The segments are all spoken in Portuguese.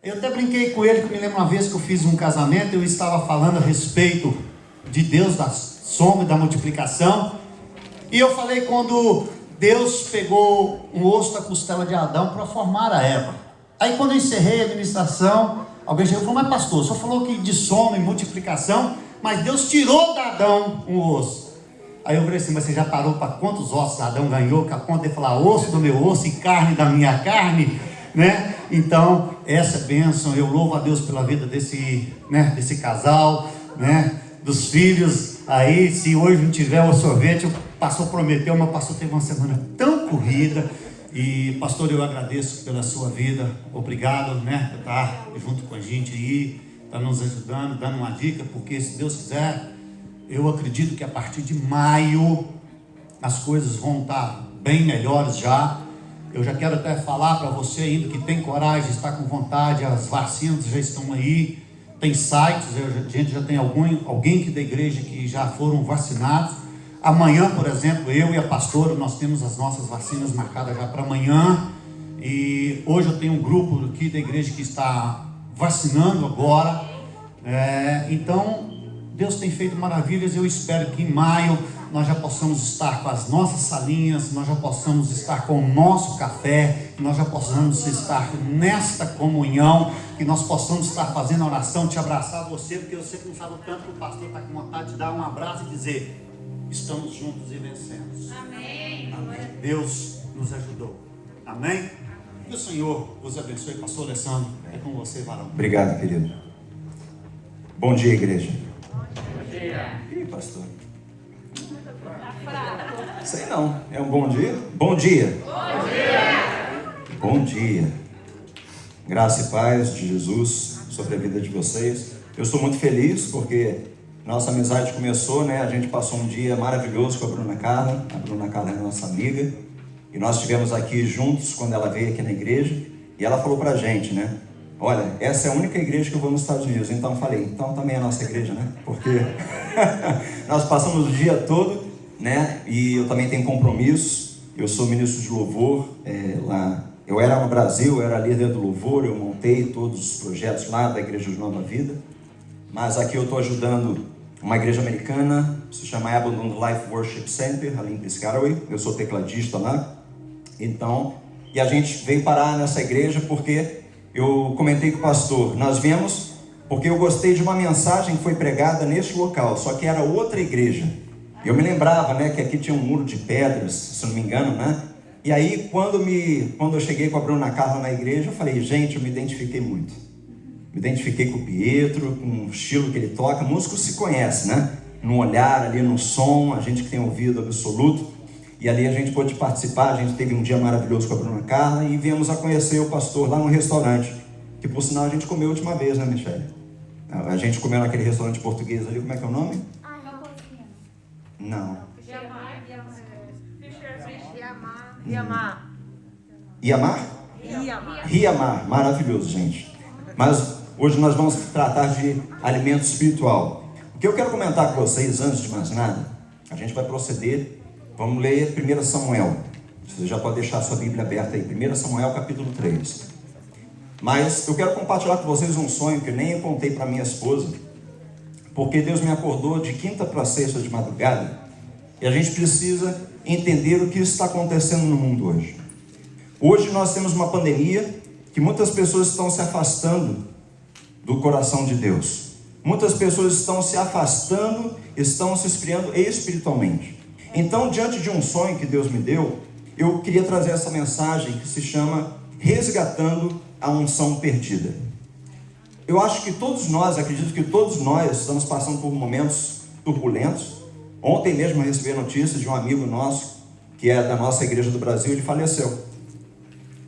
Eu até brinquei com ele, que me lembro uma vez que eu fiz um casamento, eu estava falando a respeito de Deus, da soma e da multiplicação, e eu falei quando Deus pegou um osso da costela de Adão para formar a Eva. Aí quando eu encerrei a ministração, alguém chegou e falou: mas pastor, o senhor falou que de soma e multiplicação, mas Deus tirou de Adão um osso. Aí eu falei assim: mas você já parou para quantos ossos Adão ganhou, que a ponto de falar osso do meu osso e carne da minha carne, né? Então, essa bênção, eu louvo a Deus pela vida desse casal, né? Dos filhos. Aí, se hoje não tiver o sorvete, o pastor prometeu, mas o pastor teve uma semana tão corrida. E, pastor, eu agradeço pela sua vida. Obrigado, né, por estar junto com a gente aí, está nos ajudando, dando uma dica, porque se Deus quiser, eu acredito que a partir de maio as coisas vão estar bem melhores já. Eu já quero até falar para você ainda que tem coragem, está com vontade, as vacinas já estão aí, tem sites, a gente já tem alguém que da igreja que já foram vacinados. Amanhã, por exemplo, eu e a pastora, nós temos as nossas vacinas marcadas já para amanhã. E hoje eu tenho um grupo aqui da igreja que está vacinando agora. Então, Deus tem feito maravilhas. Eu espero que em maio nós já possamos estar com as nossas salinhas, nós já possamos estar com o nosso café, nós já possamos estar nesta comunhão, que nós possamos estar fazendo a oração, te abraçar você, porque eu sei que não sabe o tanto que o pastor está com vontade de dar um abraço e dizer: estamos juntos e vencemos. Amém. Amém. Deus nos ajudou. Amém? Que o Senhor vos abençoe. Pastor Alessandro, é com você, varão. Obrigado, querido. Bom dia, igreja. Bom dia. Ih, pastor. Sei não. É um bom dia? Bom dia. Bom dia. Bom dia. Graça e paz de Jesus sobre a vida de vocês. Eu estou muito feliz porque nossa amizade começou, né? A gente passou um dia maravilhoso com a Bruna Carla. A Bruna Carla é nossa amiga. E nós estivemos aqui juntos quando ela veio aqui na igreja. E ela falou pra gente, né? Olha, essa é a única igreja que eu vou nos Estados Unidos. Então eu falei, então também é a nossa igreja, né? Porque nós passamos o dia todo, né? E eu também tenho compromisso. Eu sou ministro de louvor lá. Eu era no Brasil, eu era líder do louvor. Eu montei todos os projetos lá da Igreja de Nova Vida. Mas aqui eu estou ajudando uma igreja americana, se chama Abundant Life Worship Center, ali em Piscataway. Eu sou tecladista lá. Então, e a gente veio parar nessa igreja porque eu comentei com o pastor, nós viemos porque eu gostei de uma mensagem que foi pregada neste local, só que era outra igreja. Eu me lembrava, né, que aqui tinha um muro de pedras, se não me engano, né? E aí, quando eu cheguei com a Bruna Carla na igreja, eu falei, gente, eu me identifiquei muito. Me identifiquei com o Pietro, com o estilo que ele toca. Músico se conhece, né? No olhar ali, no som, a gente que tem ouvido absoluto. E ali a gente pôde participar, a gente teve um dia maravilhoso com a Bruna Carla e viemos a conhecer o pastor lá no restaurante, que por sinal a gente comeu a última vez, né, Michele? A gente comeu naquele restaurante português ali, como é que é o nome? Não. Riamar, maravilhoso, gente. Mas hoje nós vamos tratar de alimento espiritual. O que eu quero comentar com vocês, antes de mais nada, a gente vai proceder. Vamos ler 1 Samuel. Você já pode deixar a sua Bíblia aberta aí. 1 Samuel capítulo 3. Mas eu quero compartilhar com vocês um sonho que nem eu contei para minha esposa. Porque Deus me acordou de quinta para sexta de madrugada. E a gente precisa entender o que está acontecendo no mundo hoje. Hoje nós temos uma pandemia que muitas pessoas estão se afastando do coração de Deus. Muitas pessoas estão se afastando, estão se esfriando espiritualmente. Então, diante de um sonho que Deus me deu, eu queria trazer essa mensagem que se chama Resgatando a Unção Perdida. Eu acho que todos nós, acredito que todos nós estamos passando por momentos turbulentos. Ontem mesmo eu recebi a notícia de um amigo nosso, que é da nossa igreja do Brasil, ele faleceu,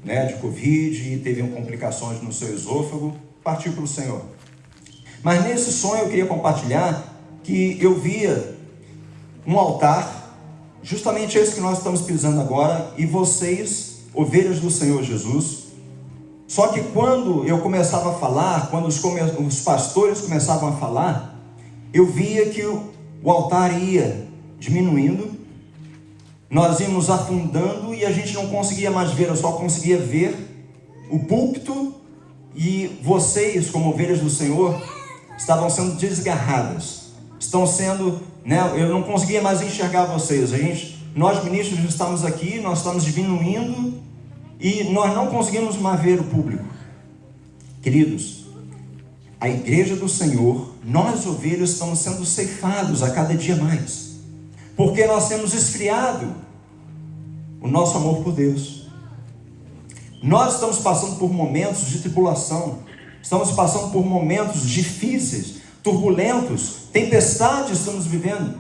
né, de Covid, e teve complicações no seu esôfago, partiu para o Senhor. Mas nesse sonho eu queria compartilhar que eu via um altar, justamente esse que nós estamos pisando agora, e vocês, ovelhas do Senhor Jesus. Só que quando eu começava a falar, quando os pastores começavam a falar, eu via que o altar ia diminuindo, nós íamos afundando e a gente não conseguia mais ver, eu só conseguia ver o púlpito e vocês, como ovelhas do Senhor, estavam sendo desgarradas. Estão sendo, eu não conseguia mais enxergar vocês. Nós ministros estamos aqui, nós estamos diminuindo e nós não conseguimos mais ver o público. Queridos, a igreja do Senhor, nós ovelhas estamos sendo ceifados a cada dia mais, porque nós temos esfriado o nosso amor por Deus. Nós estamos passando por momentos de tribulação, estamos passando por momentos difíceis, turbulentos, tempestades estamos vivendo,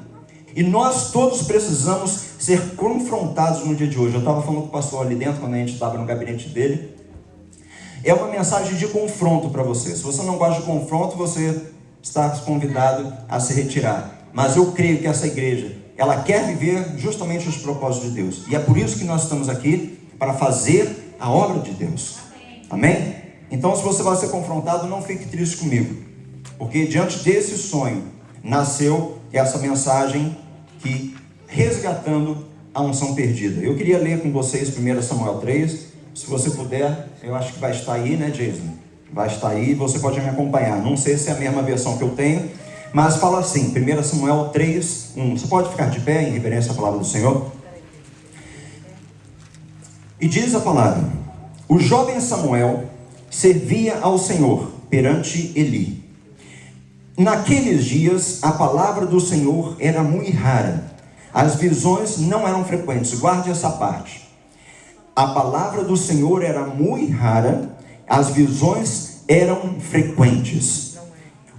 e nós todos precisamos ser confrontados no dia de hoje. Eu estava falando com o pastor ali dentro, quando a gente estava no gabinete dele. É uma mensagem de confronto para você. Se você não gosta de confronto, você está convidado a se retirar. Mas eu creio que essa igreja, ela quer viver justamente os propósitos de Deus. E é por isso que nós estamos aqui, para fazer a obra de Deus. Amém? Então, se você vai ser confrontado, não fique triste comigo. Porque diante desse sonho, nasceu essa mensagem que resgatando a unção perdida. Eu queria ler com vocês 1 Samuel 3. Se você puder, eu acho que vai estar aí, né, Jason? Vai estar aí, você pode me acompanhar. Não sei se é a mesma versão que eu tenho, mas fala assim, 1 Samuel 3, 1. Você pode ficar de pé em reverência à palavra do Senhor? E diz a palavra: o jovem Samuel servia ao Senhor perante Eli. Naqueles dias, a palavra do Senhor era muito rara. As visões não eram frequentes. Guarde essa parte. A palavra do Senhor era muito rara, as visões eram frequentes.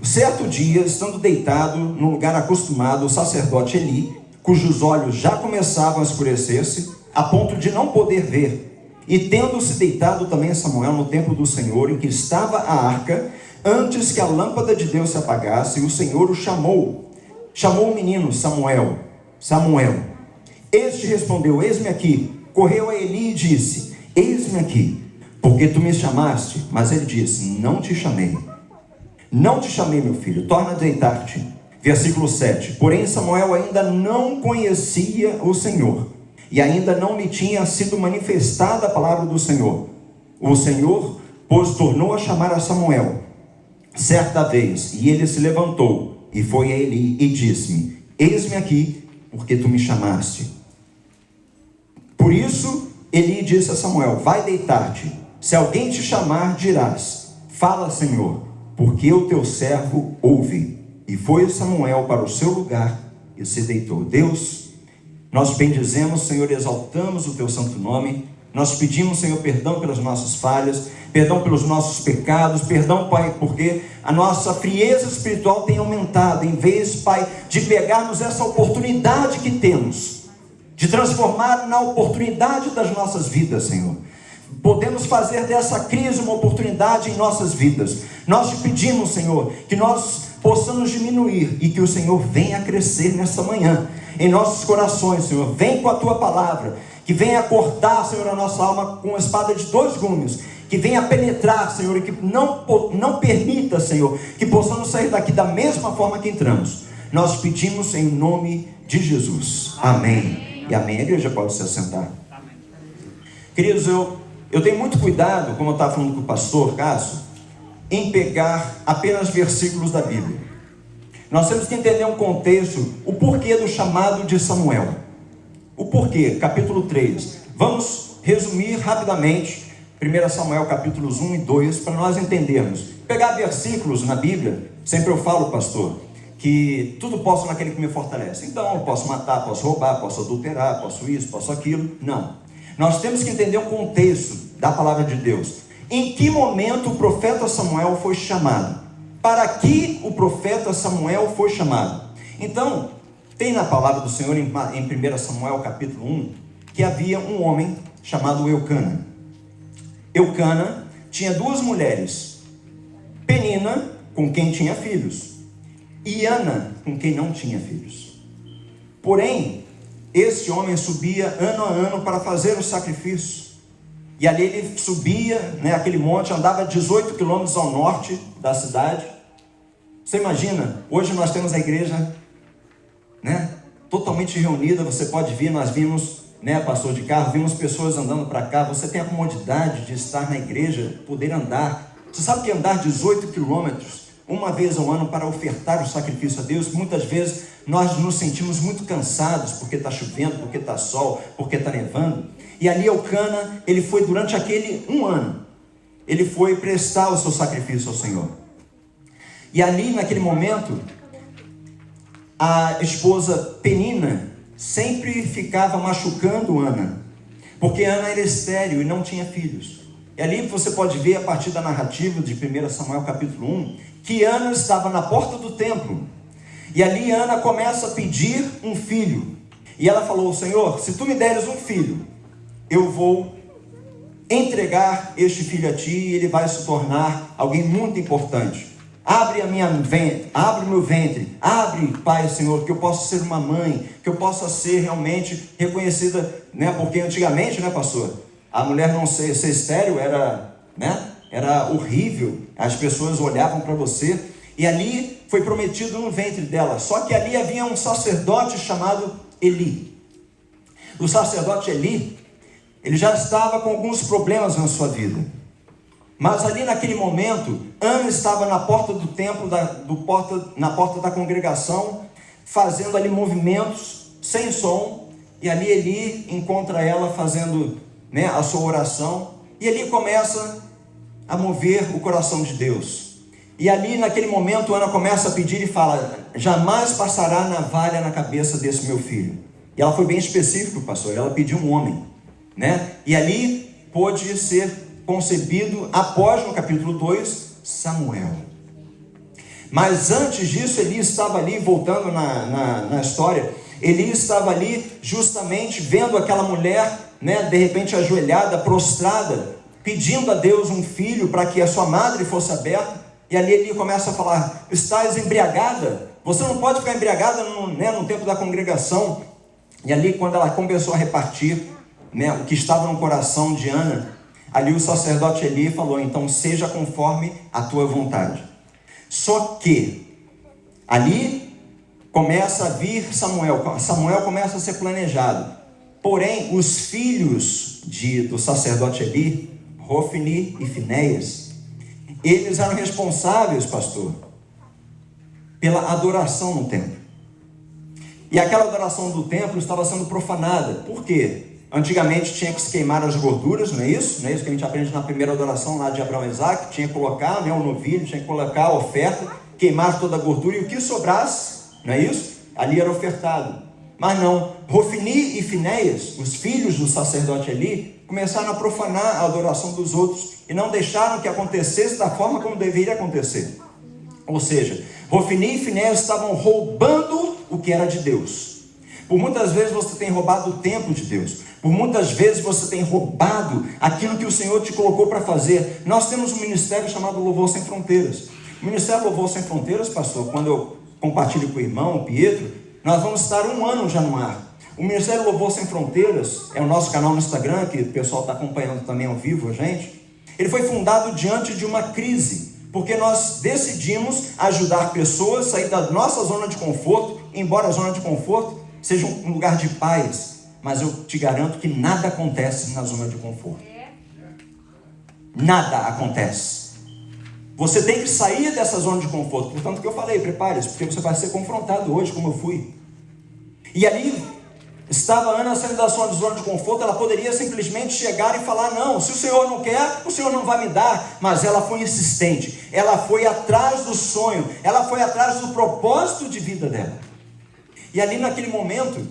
Certo dia, estando deitado no lugar acostumado, o sacerdote Eli, cujos olhos já começavam a escurecer-se, a ponto de não poder ver, e tendo-se deitado também Samuel no templo do Senhor, em que estava a arca, antes que a lâmpada de Deus se apagasse, o Senhor o chamou o menino Samuel. Samuel. Este respondeu: eis-me aqui. Correu a Eli e disse: eis-me aqui, porque tu me chamaste. Mas ele disse: não te chamei, meu filho, torna a deitar-te. Versículo 7. Porém Samuel ainda não conhecia o Senhor, e ainda não lhe tinha sido manifestada a palavra do Senhor. O Senhor, pois, tornou a chamar a Samuel certa vez, e ele se levantou e foi a Eli e disse-me: eis-me aqui, porque tu me chamaste. Por isso, Eli disse a Samuel: vai deitar-te. Se alguém te chamar, dirás: fala, Senhor, porque o teu servo ouve. E foi Samuel para o seu lugar e se deitou. Deus, nós bendizemos, Senhor, exaltamos o teu santo nome. Nós pedimos, Senhor, perdão pelas nossas falhas, perdão pelos nossos pecados, perdão, Pai, porque a nossa frieza espiritual tem aumentado, em vez, Pai, de pegarmos essa oportunidade que temos, de transformar na oportunidade das nossas vidas, Senhor. Podemos fazer dessa crise uma oportunidade em nossas vidas. Nós te pedimos, Senhor, que nós possamos diminuir e que o Senhor venha crescer nessa manhã em nossos corações, Senhor. Vem com a tua palavra, que venha cortar, Senhor, a nossa alma com uma espada de 2 gumes, que venha penetrar, Senhor, e que não permita, Senhor, que possamos sair daqui da mesma forma que entramos. Nós pedimos em nome de Jesus. Amém. E amém. A igreja pode se assentar. Queridos, eu tenho muito cuidado, como eu estava falando com o pastor Cássio, em pegar apenas versículos da Bíblia. Nós temos que entender um contexto, o porquê do chamado de Samuel. O porquê, capítulo 3. Vamos resumir rapidamente 1 Samuel capítulos 1 e 2, para nós entendermos. Pegar versículos na Bíblia, sempre eu falo, pastor, que tudo posso naquele que me fortalece. Então, eu posso matar, posso roubar, posso adulterar, posso isso, posso aquilo. Não. Nós temos que entender o contexto da palavra de Deus. Em que momento o profeta Samuel foi chamado? Para que o profeta Samuel foi chamado? Então, tem na palavra do Senhor em 1 Samuel capítulo 1, que havia um homem chamado Eucana. Eucana tinha 2 mulheres, Penina, com quem tinha filhos, e Ana, com quem não tinha filhos. Porém, esse homem subia ano a ano para fazer o sacrifício. E ali ele subia, aquele monte, andava 18 quilômetros ao norte da cidade. Você imagina, hoje nós temos a igreja, totalmente reunida. Você pode vir, nós vimos, pastor de carro, vimos pessoas andando para cá. Você tem a comodidade de estar na igreja, poder andar Você sabe que andar 18 quilômetros uma vez ao ano para ofertar o sacrifício a Deus, muitas vezes nós nos sentimos muito cansados, porque está chovendo, porque está sol, porque está nevando. E ali Elcana, ele foi durante aquele um ano, ele foi prestar o seu sacrifício ao Senhor. E ali naquele momento, a esposa Penina sempre ficava machucando Ana, porque Ana era estéril e não tinha filhos. E ali você pode ver a partir da narrativa de 1 Samuel capítulo 1, que Ana estava na porta do templo. E ali Ana começa a pedir um filho. E ela falou: Senhor, se tu me deres um filho, eu vou entregar este filho a ti e ele vai se tornar alguém muito importante. Abre o meu ventre, abre, Pai, Senhor, que eu possa ser uma mãe, que eu possa ser realmente reconhecida, né? Porque antigamente, né, pastor, a mulher não ser estéril era, né, era horrível, as pessoas olhavam para você, e ali foi prometido no ventre dela, só que ali havia um sacerdote chamado Eli. O sacerdote Eli, ele já estava com alguns problemas na sua vida. Mas ali naquele momento, Ana estava na porta do templo, na porta da congregação, fazendo ali movimentos sem som, e ali Eli encontra ela fazendo, né, a sua oração, e Eli começa a mover o coração de Deus. E ali naquele momento Ana começa a pedir e fala: jamais passará navalha na cabeça desse meu filho. E ela foi bem específica, pastor, ela pediu um homem, né? E ali pôde ser concebido, após no capítulo 2, Samuel. Mas antes disso, Eli estava ali, voltando na história, Eli estava ali justamente vendo aquela mulher, né, de repente ajoelhada, prostrada, pedindo a Deus um filho para que a sua madre fosse aberta. E ali Eli começa a falar: estás embriagada? Você não pode ficar embriagada no tempo da congregação. E ali quando ela começou a repartir, né, o que estava no coração de Ana, ali o sacerdote Eli falou: então seja conforme a tua vontade. Só que ali começa a vir Samuel começa a ser planejado. Porém, os filhos do sacerdote Eli, Hofni e Finéias, eles eram responsáveis, pastor, pela adoração no templo. E aquela adoração do templo estava sendo profanada. Por quê? Antigamente tinha que se queimar as gorduras, não é isso? Não é isso que a gente aprende na primeira adoração lá de Abraão e Isaac? Tinha que colocar, né, o novilho, tinha que colocar a oferta, queimar toda a gordura, e o que sobrasse, não é isso? Ali era ofertado. Mas não, Hofni e Finéias, os filhos do sacerdote Eli, começaram a profanar a adoração dos outros e não deixaram que acontecesse da forma como deveria acontecer. Ou seja, Hofni e Finéias estavam roubando o que era de Deus. Por muitas vezes você tem roubado o templo de Deus. Por muitas vezes você tem roubado aquilo que o Senhor te colocou para fazer. Nós temos um ministério chamado Louvor Sem Fronteiras. O Ministério Louvor Sem Fronteiras, pastor, quando eu compartilho com o irmão, o Pietro, nós vamos estar 1 ano já no ar. O Ministério Louvor Sem Fronteiras é o nosso canal no Instagram, que o pessoal está acompanhando também ao vivo, a gente. Ele foi fundado diante de uma crise, porque nós decidimos ajudar pessoas a sair da nossa zona de conforto, embora a zona de conforto seja um lugar de paz, mas eu te garanto que nada acontece na zona de conforto. Nada acontece. Você tem que sair dessa zona de conforto. Portanto, que eu falei, prepare-se, porque você vai ser confrontado hoje, como eu fui. E ali estava Ana saindo da sua zona de conforto. Ela poderia simplesmente chegar e falar: não, se o Senhor não quer, o Senhor não vai me dar. Mas ela foi insistente, ela foi atrás do sonho, ela foi atrás do propósito de vida dela. E ali naquele momento,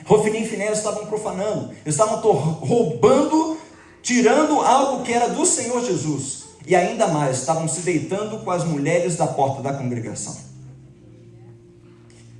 Hofni e Finéias estavam profanando, estavam roubando, tirando algo que era do Senhor Jesus. E ainda mais, estavam se deitando com as mulheres da porta da congregação.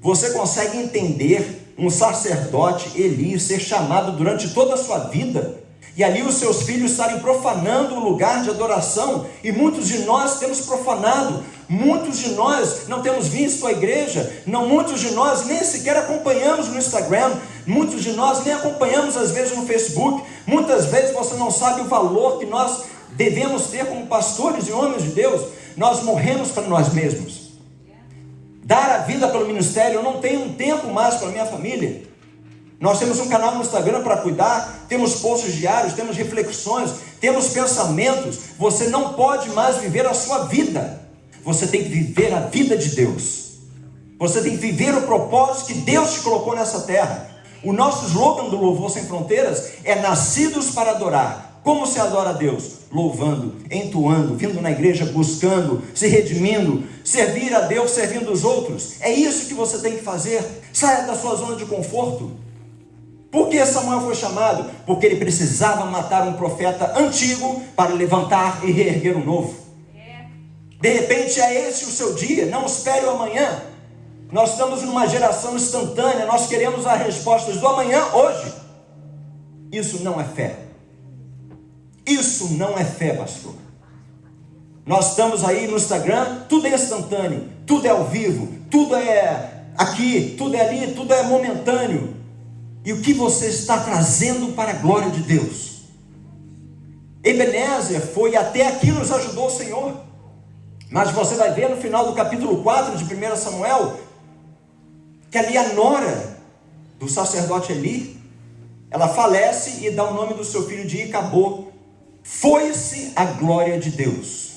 Você consegue entender um sacerdote, Eli, ser chamado durante toda a sua vida, e ali os seus filhos estarem profanando o lugar de adoração? E muitos de nós temos profanado, muitos de nós não temos visto a igreja, muitos de nós nem sequer acompanhamos no Instagram, muitos de nós nem acompanhamos às vezes no Facebook. Muitas vezes você não sabe o valor que nós devemos ter como pastores e homens de Deus. Nós morremos para nós mesmos. Dar a vida pelo ministério. Eu não tenho um tempo mais para minha família. Nós temos um canal no Instagram para cuidar, temos posts diários, temos reflexões, temos pensamentos. Você não pode mais viver a sua vida. Você tem que viver a vida de Deus. Você tem que viver o propósito que Deus te colocou nessa terra. O nosso slogan do Louvor Sem Fronteiras é nascidos para adorar. Como se adora a Deus? Louvando, entoando, vindo na igreja, buscando, se redimindo, servir a Deus, servindo os outros. É isso que você tem que fazer. Saia da sua zona de conforto. Por que Samuel foi chamado? Porque ele precisava matar um profeta antigo para levantar e reerguer um novo. De repente é esse o seu dia, não espere o amanhã. Nós estamos numa geração instantânea, nós queremos as respostas do amanhã hoje. Isso não é fé. Isso não é fé, pastor. Nós estamos aí no Instagram, tudo é instantâneo, tudo é ao vivo, tudo é aqui, tudo é ali, tudo é momentâneo. E o que você está trazendo para a glória de Deus? Ebenezer foi até aqui, nos ajudou o Senhor. Mas você vai ver no final do capítulo 4 de 1 Samuel, que ali a nora do sacerdote Eli, ela falece e dá o nome do seu filho de Icabô. Foi-se a glória de Deus.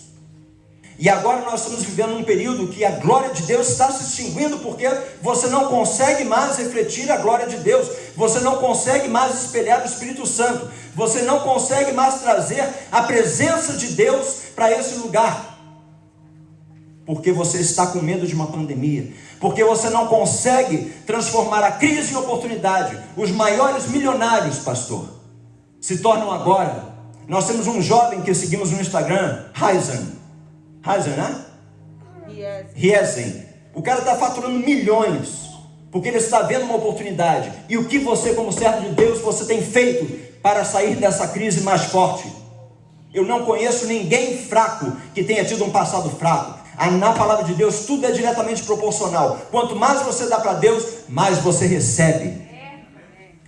E agora nós estamos vivendo um período que a glória de Deus está se extinguindo, porque você não consegue mais refletir a glória de Deus, você não consegue mais espelhar o Espírito Santo, você não consegue mais trazer a presença de Deus para esse lugar, porque você está com medo de uma pandemia, porque você não consegue transformar a crise em oportunidade. Os maiores milionários, pastor, se tornam agora. Nós temos um jovem que seguimos no Instagram, Ryzen, né? Ryzen. O cara está faturando milhões, porque ele está vendo uma oportunidade. E o que você, como servo de Deus, você tem feito para sair dessa crise mais forte? Eu não conheço ninguém fraco que tenha tido um passado fraco. Na palavra de Deus, tudo é diretamente proporcional. Quanto mais você dá para Deus, mais você recebe.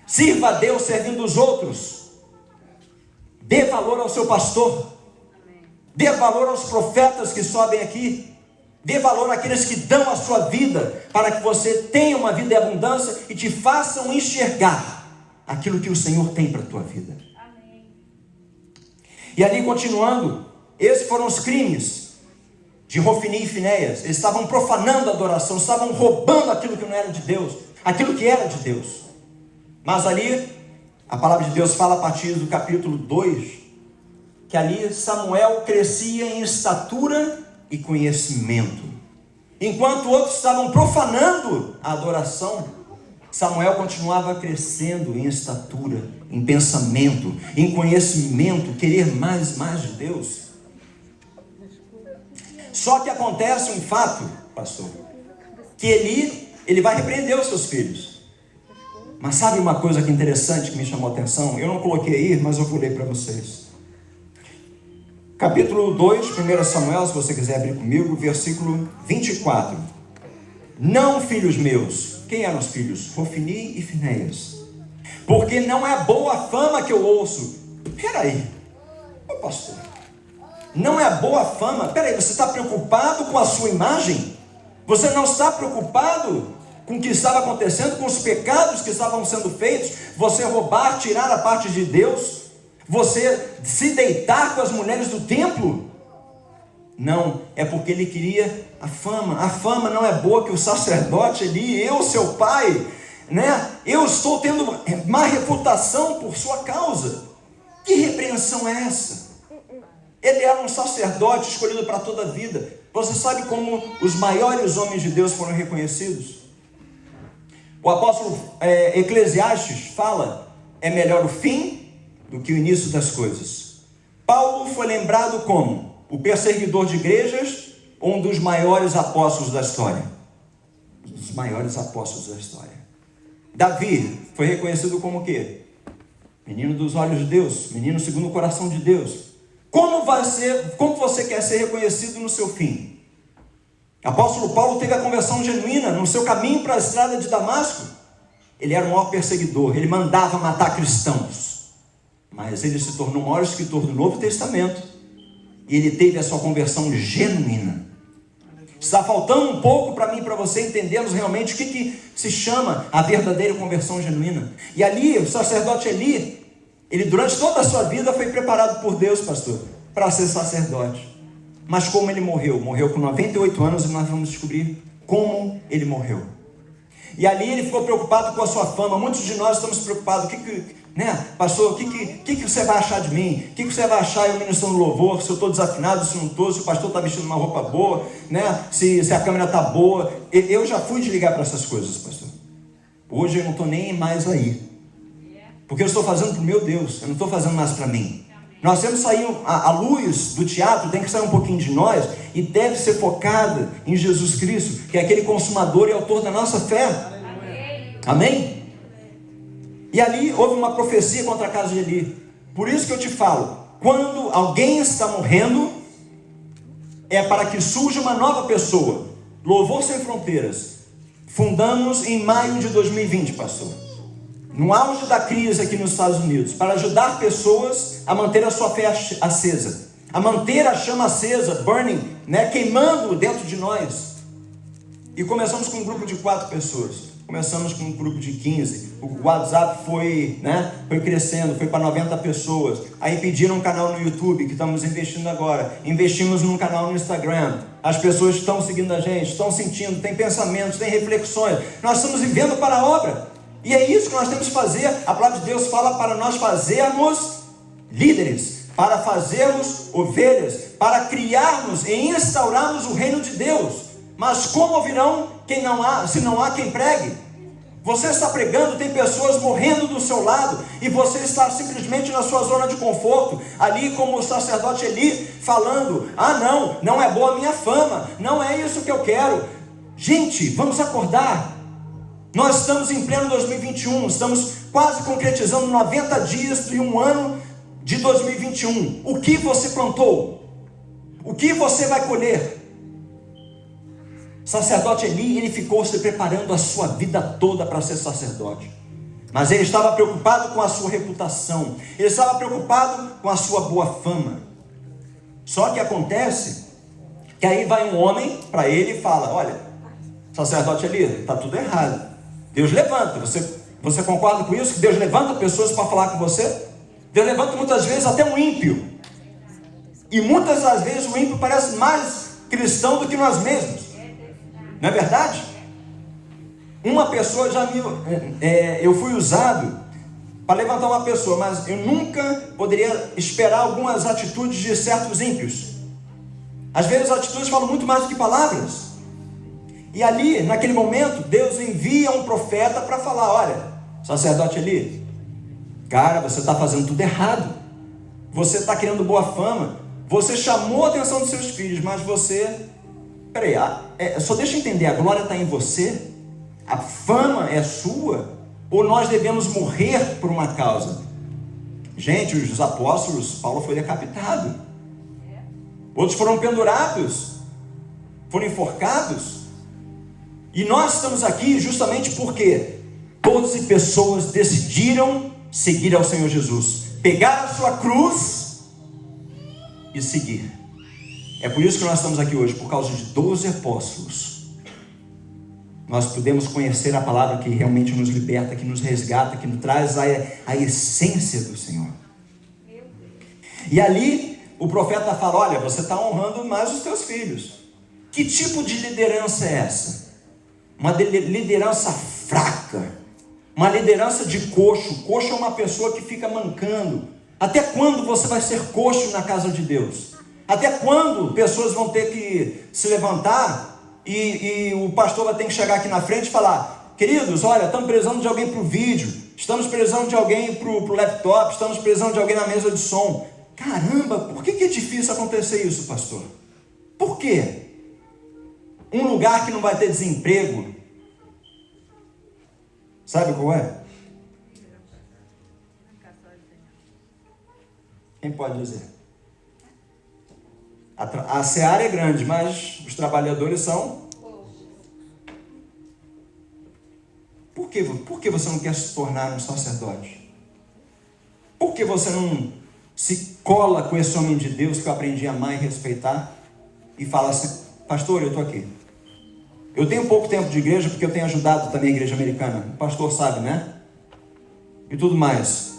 Sirva a Deus servindo os outros. Dê valor ao seu pastor. Dê valor aos profetas que sobem aqui. Dê valor àqueles que dão a sua vida, para que você tenha uma vida em abundância e te façam enxergar aquilo que o Senhor tem para a tua vida. Amém. E ali continuando, esses foram os crimes de Hofni e Finéias. Eles estavam profanando a adoração, estavam roubando aquilo que não era de Deus, aquilo que era de Deus. Mas ali, a palavra de Deus fala a partir do capítulo 2, que ali Samuel crescia em estatura e conhecimento. Enquanto outros estavam profanando a adoração, Samuel continuava crescendo em estatura, em pensamento, em conhecimento, querer mais de Deus. Só que acontece um fato, pastor, que ele vai repreender os seus filhos. Mas sabe uma coisa que interessante que me chamou a atenção? Eu não coloquei aí, mas eu vou ler para vocês. Capítulo 2, 1 Samuel, se você quiser abrir comigo, versículo 24. Não, filhos meus. Quem eram os filhos? Hofni e Finéias. Porque não é boa a fama que eu ouço. Peraí, ô pastor, não é boa a fama? Peraí, você está preocupado com a sua imagem? Você não está preocupado com o que estava acontecendo, com os pecados que estavam sendo feitos? Você roubar, tirar a parte de Deus? Você se deitar com as mulheres do templo? Não, é porque ele queria a fama. A fama não é boa que o sacerdote ali, eu, seu pai, né? Eu estou tendo má reputação por sua causa. Que repreensão é essa? Ele era um sacerdote escolhido para toda a vida. Você sabe como os maiores homens de Deus foram reconhecidos? O apóstolo Eclesiastes fala: é melhor o fim do que o início das coisas. Paulo foi lembrado como o perseguidor de igrejas ou um dos maiores apóstolos da história? Um dos maiores apóstolos da história. Davi foi reconhecido como o quê? Menino dos olhos de Deus, menino segundo o coração de Deus. Como você quer ser reconhecido no seu fim? O apóstolo Paulo teve a conversão genuína no seu caminho para a estrada de Damasco. Ele era o maior perseguidor, ele mandava matar cristãos. Mas ele se tornou o maior escritor do Novo Testamento. E ele teve a sua conversão genuína. Está faltando um pouco para mim e para você entendermos realmente o que se chama a verdadeira conversão genuína. E ali, o sacerdote Eli, ele durante toda a sua vida foi preparado por Deus, pastor, para ser sacerdote. Mas como ele morreu? Morreu com 98 anos e nós vamos descobrir como ele morreu. E ali ele ficou preocupado com a sua fama. Muitos de nós estamos preocupados. Pastor, o que você vai achar de mim? O que você vai achar eu ministrando louvor? Se eu estou desafinado, se não estou, se o pastor está vestindo uma roupa boa, né? Se a câmera está boa. Eu já fui desligar para essas coisas, pastor. Hoje eu não estou nem mais aí. Porque eu estou fazendo para o meu Deus. Eu não estou fazendo mais para mim. Nós temos que sair, a luz do teatro tem que sair um pouquinho de nós e deve ser focada em Jesus Cristo, que é aquele consumador e autor da nossa fé. Amém? E ali houve uma profecia contra a casa de Eli. Por isso que eu te falo, quando alguém está morrendo, é para que surja uma nova pessoa. Louvor Sem Fronteiras. Fundamos em maio de 2020, pastor. No auge da crise aqui nos Estados Unidos, para ajudar pessoas a manter a sua fé acesa, a manter a chama acesa, burning, né, queimando dentro de nós. E começamos com um grupo de 4 pessoas, começamos com um grupo de 15, o WhatsApp foi crescendo, foi para 90 pessoas, aí pediram um canal no YouTube, que estamos investindo agora, investimos num canal no Instagram, as pessoas estão seguindo a gente, estão sentindo, tem pensamentos, tem reflexões, nós estamos vivendo para a obra. E é isso que nós temos que fazer. A palavra de Deus fala para nós fazermos líderes, para fazermos ovelhas, para criarmos e instaurarmos o reino de Deus. Mas como ouvirão se não há quem pregue? Você está pregando, tem pessoas morrendo do seu lado, e você está simplesmente na sua zona de conforto, ali como o sacerdote Eli, falando, não é boa a minha fama, não é isso que eu quero. Gente, vamos acordar. Nós estamos em pleno 2021, estamos quase concretizando 90 dias de um ano de 2021. O que você plantou? O que você vai colher? O sacerdote Eli, ele ficou se preparando a sua vida toda para ser sacerdote. Mas ele estava preocupado com a sua reputação, ele estava preocupado com a sua boa fama. Só que acontece que aí vai um homem para ele e fala, olha, sacerdote Eli, está tudo errado. Deus levanta, você concorda com isso? Que Deus levanta pessoas para falar com você? Deus levanta muitas vezes até um ímpio. E muitas das vezes o ímpio parece mais cristão do que nós mesmos. Não é verdade? Uma pessoa eu fui usado para levantar uma pessoa, mas eu nunca poderia esperar algumas atitudes de certos ímpios. Às vezes as atitudes falam muito mais do que palavras. E ali, naquele momento, Deus envia um profeta para falar, olha, sacerdote Eli, cara, você está fazendo tudo errado, você está querendo boa fama, você chamou a atenção dos seus filhos, mas você, só deixa eu entender, a glória está em você, a fama é sua, ou nós devemos morrer por uma causa? Gente, os apóstolos, Paulo foi decapitado, outros foram pendurados, foram enforcados. E nós estamos aqui justamente porque 12 pessoas decidiram seguir ao Senhor Jesus, pegar a sua cruz e seguir. É por isso que nós estamos aqui hoje, por causa de 12 apóstolos. Nós podemos conhecer a palavra que realmente nos liberta, que nos resgata, que nos traz a essência do Senhor. E ali o profeta fala, olha, você está honrando mais os teus filhos. Que tipo de liderança é essa? Uma liderança fraca, uma liderança de coxo. Coxo é uma pessoa que fica mancando. Até quando você vai ser coxo na casa de Deus? Até quando pessoas vão ter que se levantar e o pastor vai ter que chegar aqui na frente e falar, queridos, olha, estamos precisando de alguém para o vídeo, estamos precisando de alguém para o laptop, estamos precisando de alguém na mesa de som. Caramba, por que é difícil acontecer isso, pastor? Por quê? Um lugar que não vai ter desemprego, sabe qual é? Quem pode dizer? A seara é grande, mas os trabalhadores são... Por que você não quer se tornar um sacerdote? Por que você não se cola com esse homem de Deus que eu aprendi a amar e respeitar? E fala assim, Pastor, eu estou aqui. Eu tenho pouco tempo de igreja porque eu tenho ajudado também a igreja americana. O pastor sabe, né? E tudo mais.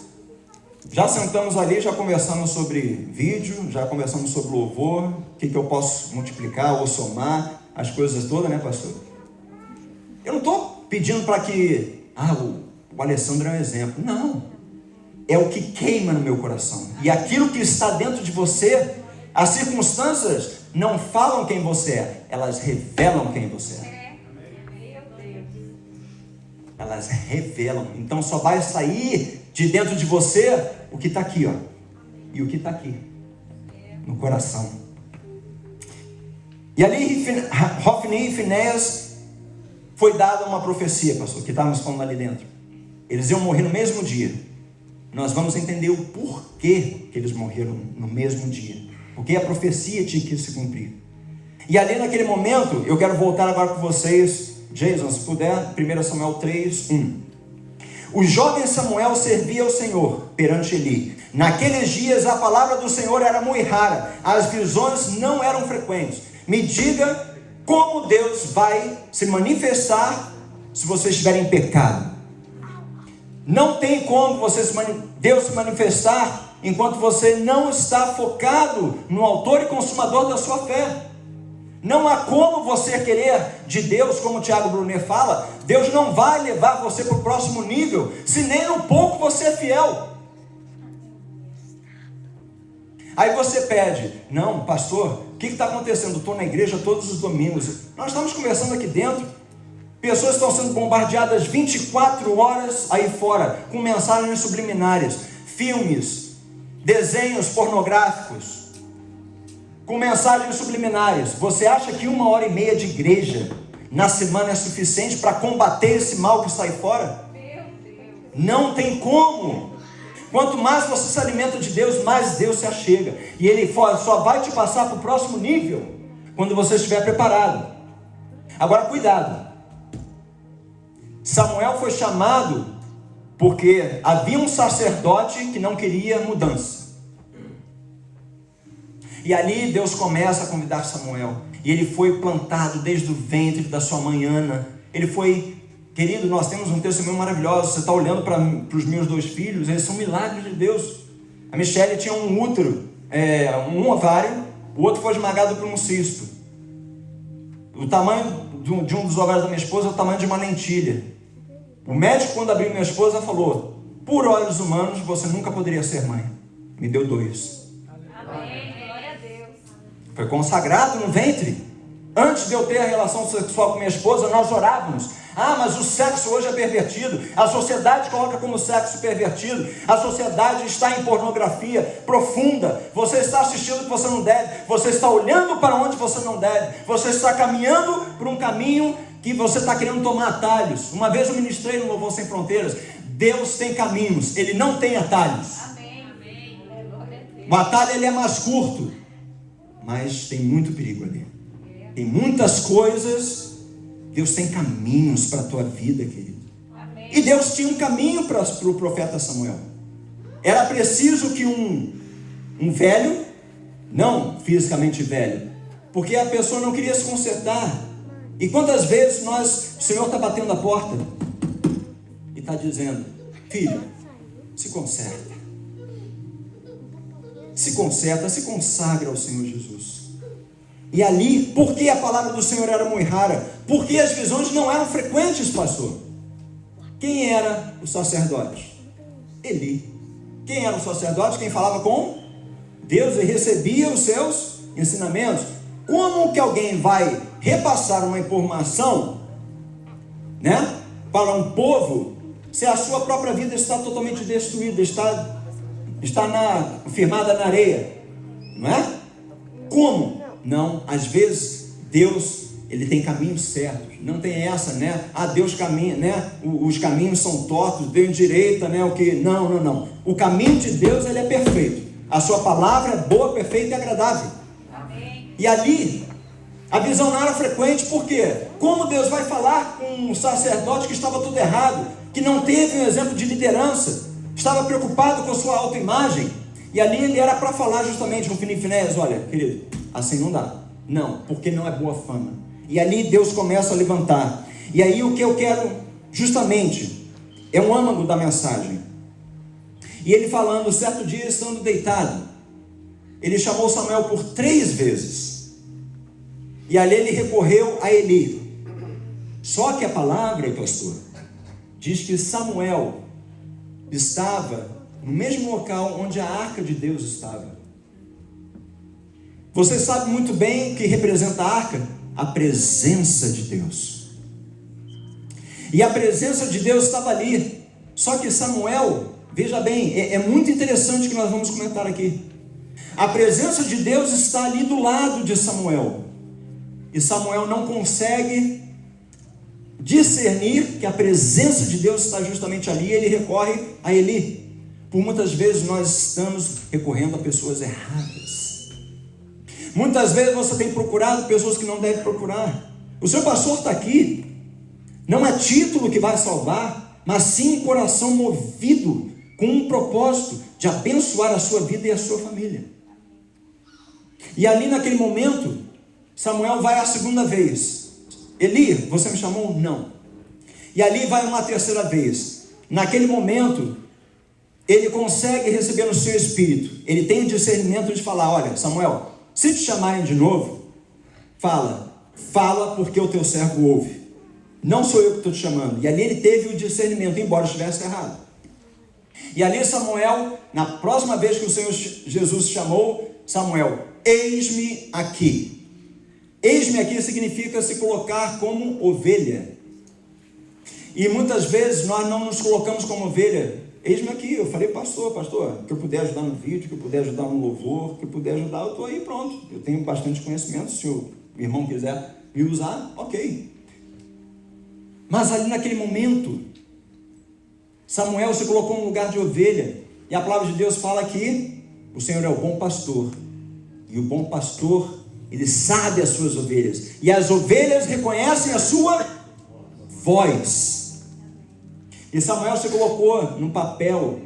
Já sentamos ali, já conversamos sobre vídeo, já conversamos sobre louvor, o que eu posso multiplicar ou somar, as coisas todas, né, pastor? Eu não estou pedindo para que, o Alessandro é um exemplo. Não. É o que queima no meu coração. E aquilo que está dentro de você, as circunstâncias não falam quem você é, elas revelam quem você é. Elas revelam. Então só vai sair de dentro de você o que está aqui, ó. E o que está aqui. No coração. E ali, Hofni e Finéias, foi dada uma profecia, pastor, que estávamos falando ali dentro. Eles iam morrer no mesmo dia. Nós vamos entender o porquê que eles morreram no mesmo dia. Porque a profecia tinha que se cumprir. E ali naquele momento, eu quero voltar agora com vocês, Jason, se puder, 1 Samuel 3, 1. O jovem Samuel servia ao Senhor perante Eli. Naqueles dias a palavra do Senhor era muito rara, as visões não eram frequentes. Me diga como Deus vai se manifestar se vocês estiverem em pecado. Não tem como Deus se manifestar enquanto você não está focado no autor e consumador da sua fé. Não há como você querer de Deus, como o Tiago Brunet fala. Deus não vai levar você para o próximo nível, se nem no pouco você é fiel. Aí você pede, não, pastor, o que está acontecendo? Estou na igreja todos os domingos. Nós estamos conversando aqui dentro. Pessoas estão sendo bombardeadas 24 horas aí fora, com mensagens subliminares, filmes, desenhos pornográficos, com mensagens subliminares. Você acha que 1h30 de igreja na semana é suficiente para combater esse mal que sai fora? Não tem como. Quanto mais você se alimenta de Deus, mais Deus se achega. E Ele só vai te passar para o próximo nível quando você estiver preparado. Agora cuidado. Samuel foi chamado porque havia um sacerdote que não queria mudança. E ali Deus começa a convidar Samuel. E ele foi plantado desde o ventre da sua mãe Ana. Ele foi, querido, nós temos um testemunho maravilhoso. Você está olhando para os meus 2 filhos, eles são milagres de Deus. A Michelle tinha um útero, um ovário, o outro foi esmagado por um cisto. O tamanho de um dos ovários da minha esposa é o tamanho de uma lentilha. O médico, quando abriu minha esposa, falou: por olhos humanos, você nunca poderia ser mãe. Me deu 2. Amém. Glória a Deus. Foi consagrado no ventre. Antes de eu ter a relação sexual com minha esposa, nós orávamos. Mas o sexo hoje é pervertido. A sociedade coloca como sexo pervertido. A sociedade está em pornografia profunda. Você está assistindo o que você não deve. Você está olhando para onde você não deve. Você está caminhando por um caminho que você está querendo tomar atalhos. Uma vez eu ministrei no Louvor Sem Fronteiras. Deus tem caminhos, Ele não tem atalhos. Amém. Glória a Deus. O atalho ele é mais curto, mas tem muito perigo ali. Tem muitas coisas. Deus tem caminhos para a tua vida, querido. Amém. E Deus tinha um caminho para o profeta Samuel. Era preciso que um velho, não fisicamente velho, porque a pessoa não queria se consertar. E quantas vezes o Senhor está batendo a porta e está dizendo: filho, se conserta. Se conserta, se consagra ao Senhor Jesus. E ali, por que a palavra do Senhor era muito rara? Porque as visões não eram frequentes, pastor. Quem era o sacerdote? Eli. Quem era o sacerdote? Quem falava com Deus e recebia os seus ensinamentos. Como que alguém vai repassar uma informação, né, para um povo, se a sua própria vida está totalmente destruída, está firmada na areia? Não é? Como? Não, às vezes Deus, Ele tem caminhos certos. Não tem essa, né? Deus caminha, né? Os caminhos são tortos, Deus direita, né? O que? Não. O caminho de Deus, ele é perfeito. A sua palavra é boa, perfeita e agradável. Amém. E ali, a visão não era frequente, por quê? Como Deus vai falar com um sacerdote que estava tudo errado, que não teve um exemplo de liderança, estava preocupado com a sua autoimagem, e ali ele era para falar justamente com Hofni e Finéias: olha, querido, assim não dá. Não, porque não é boa fama. E ali Deus começa a levantar. E aí o que eu quero justamente é um âmago da mensagem. E ele falando, certo dia estando deitado, ele chamou Samuel por 3 vezes. E ali ele recorreu a Eli. Só que a palavra, pastor, diz que Samuel estava no mesmo local onde a arca de Deus estava. Você sabe muito bem o que representa a arca? A presença de Deus. E a presença de Deus estava ali. Só que Samuel, veja bem, é muito interessante o que nós vamos comentar aqui. A presença de Deus está ali do lado de Samuel. E Samuel não consegue discernir que a presença de Deus está justamente ali. Ele recorre a Eli. Por muitas vezes nós estamos recorrendo a pessoas erradas. Muitas vezes você tem procurado pessoas que não deve procurar. O seu pastor está aqui. Não é título que vai salvar, mas sim um coração movido com um propósito de abençoar a sua vida e a sua família. E ali naquele momento, Samuel vai a segunda vez. Eli, você me chamou? Não. E ali vai uma terceira vez. Naquele momento, ele consegue receber no seu espírito. Ele tem o discernimento de falar, olha, Samuel, se te chamarem de novo, fala porque o teu servo ouve. Não sou eu que estou te chamando. E ali ele teve o discernimento, embora estivesse errado. E ali Samuel, na próxima vez que o Senhor Jesus chamou, Samuel, eis-me aqui. Eis-me aqui significa se colocar como ovelha. E muitas vezes nós não nos colocamos como ovelha. Eis-me aqui, eu falei, pastor, que eu puder ajudar no vídeo, que eu puder ajudar no louvor, que eu puder ajudar, eu estou aí, pronto. Eu tenho bastante conhecimento, se o irmão quiser me usar, ok. Mas ali naquele momento, Samuel se colocou no lugar de ovelha. E a palavra de Deus fala que o Senhor é o bom pastor. E o bom pastor, ele sabe as suas ovelhas. E as ovelhas reconhecem a sua voz. E Samuel se colocou num papel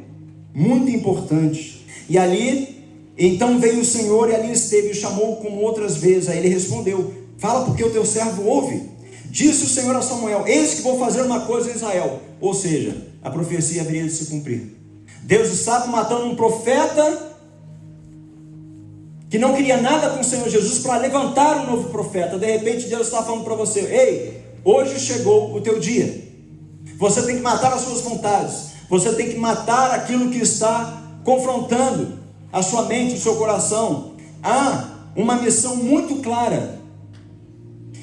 muito importante. E ali, então veio o Senhor e ali esteve e o chamou como outras vezes. Aí ele respondeu, fala porque o teu servo ouve. Disse o Senhor a Samuel, eis que vou fazer uma coisa em Israel. Ou seja, a profecia haveria de se cumprir. Deus estava matando um profeta que não queria nada com o Senhor Jesus para levantar um novo profeta. De repente Deus está falando para você, ei, hoje chegou o teu dia. Você tem que matar as suas vontades. Você tem que matar aquilo que está confrontando a sua mente, o seu coração. Há uma missão muito clara.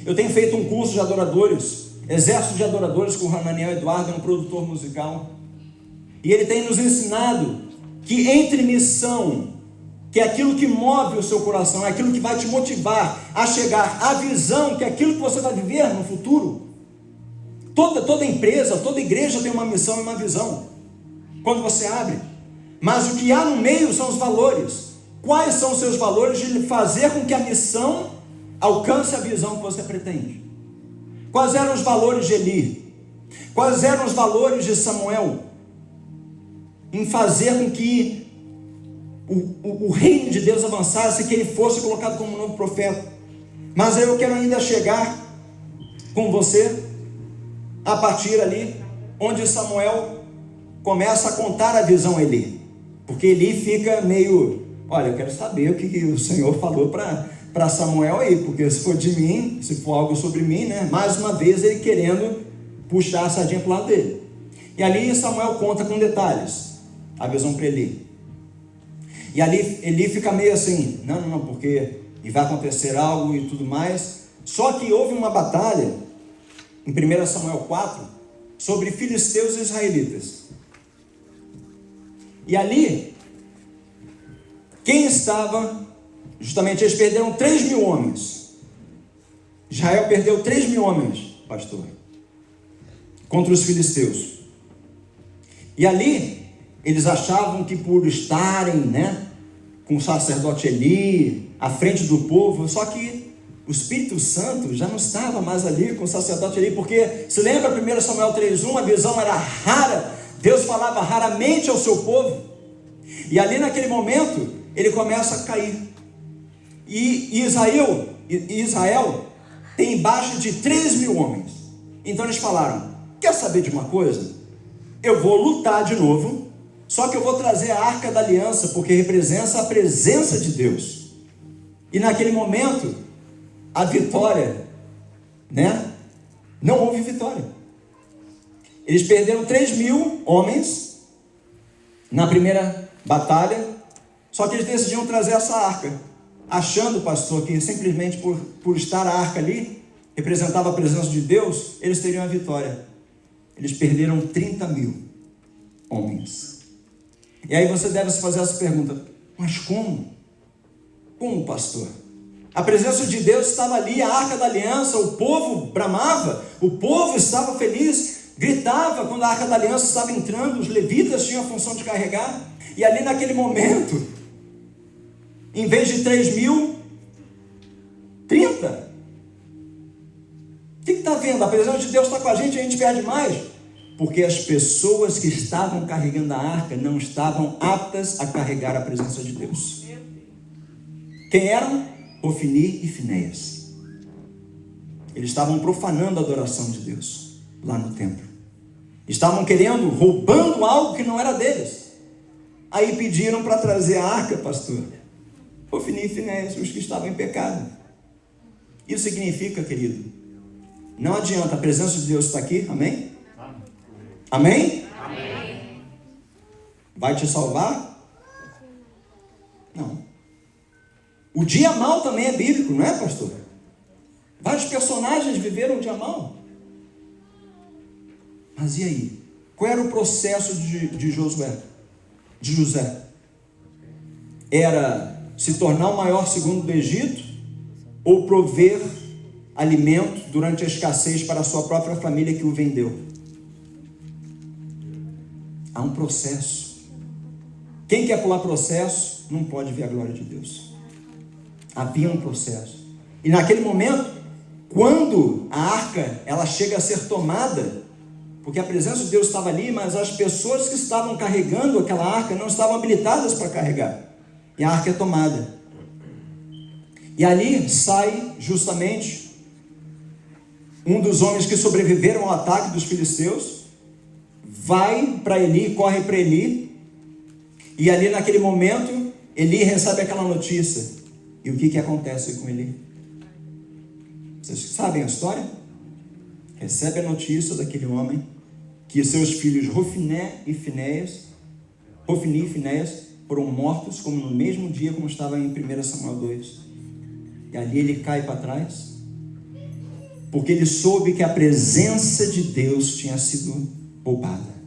Eu tenho feito um curso de adoradores, Exército de Adoradores, com o Hananiel Eduardo, um produtor musical. E ele tem nos ensinado que entre missão, que é aquilo que move o seu coração, é aquilo que vai te motivar a chegar à visão, que é aquilo que você vai viver no futuro. Toda empresa, toda igreja tem uma missão e uma visão, quando você abre. Mas o que há no meio são os valores. Quais são os seus valores de fazer com que a missão alcance a visão que você pretende? Quais eram os valores de Eli? Quais eram os valores de Samuel? Em fazer com que o reino de Deus avançasse, que ele fosse colocado como um novo profeta. Mas eu quero ainda chegar com você a partir ali onde Samuel começa a contar a visão a Eli. Porque Eli fica meio, olha, eu quero saber o que o Senhor falou para Samuel aí, porque se for de mim, se for algo sobre mim, né? Mais uma vez ele querendo puxar a sardinha para o lado dele. E ali Samuel conta com detalhes a visão para Eli. E ali Eli fica meio assim, não, porque vai acontecer algo e tudo mais. Só que houve uma batalha em 1 Samuel 4 sobre filisteus e israelitas. E ali, quem estava, justamente eles perderam 3.000 homens. Israel perdeu 3.000 homens, pastor, contra os filisteus. E ali, eles achavam que por estarem, com o sacerdote Eli, à frente do povo, só que o Espírito Santo já não estava mais ali com o sacerdote Eli, porque, se lembra 1 Samuel 3:1, a visão era rara, Deus falava raramente ao seu povo, e ali naquele momento, ele começa a cair, e Israel E Israel tem embaixo de 3.000 homens. Então eles falaram: quer saber de uma coisa? Eu vou lutar de novo, só que eu vou trazer a Arca da Aliança, porque representa a presença de Deus. E naquele momento, a vitória, não houve vitória. Eles perderam 3.000 homens na primeira batalha, só que eles decidiram trazer essa arca, achando, pastor, que simplesmente por estar a arca ali, representava a presença de Deus, eles teriam a vitória. Eles perderam 30.000 homens. E aí você deve se fazer essa pergunta: mas como? Como, pastor? A presença de Deus estava ali, a Arca da Aliança, o povo bramava, o povo estava feliz, gritava quando a Arca da Aliança estava entrando, os levitas tinham a função de carregar, e ali naquele momento, em vez de 3.000, 30. O que está vendo? A presença de Deus está com a gente perde mais, porque as pessoas que estavam carregando a arca não estavam aptas a carregar a presença de Deus. Quem eram? Ofni e Finéias. Eles estavam profanando a adoração de Deus lá no templo. Estavam roubando algo que não era deles. Aí pediram para trazer a arca, pastor. Ofni e Finéias, os que estavam em pecado. Isso significa, querido, não adianta, a presença de Deus está aqui, amém? Amém? Amém. Vai te salvar? Não. O dia mau também é bíblico, não é, pastor? Vários personagens viveram o dia mau. Mas e aí? Qual era o processo de Josué? De José? Era se tornar o maior segundo do Egito ou prover alimento durante a escassez para a sua própria família que o vendeu? Há um processo. Quem quer pular processo não pode ver a glória de Deus. Havia um processo. E naquele momento, quando a arca ela chega a ser tomada, porque a presença de Deus estava ali, mas as pessoas que estavam carregando aquela arca não estavam habilitadas para carregar. E a arca é tomada. E ali sai justamente um dos homens que sobreviveram ao ataque dos filisteus, vai para Eli, corre para Eli, e ali naquele momento, Eli recebe aquela notícia. E o que acontece com Eli? Vocês sabem a história? Recebe a notícia daquele homem que seus filhos Ofni e Finéias foram mortos como no mesmo dia como estava em 1 Samuel 2. E ali ele cai para trás, porque ele soube que a presença de Deus tinha sido roubada.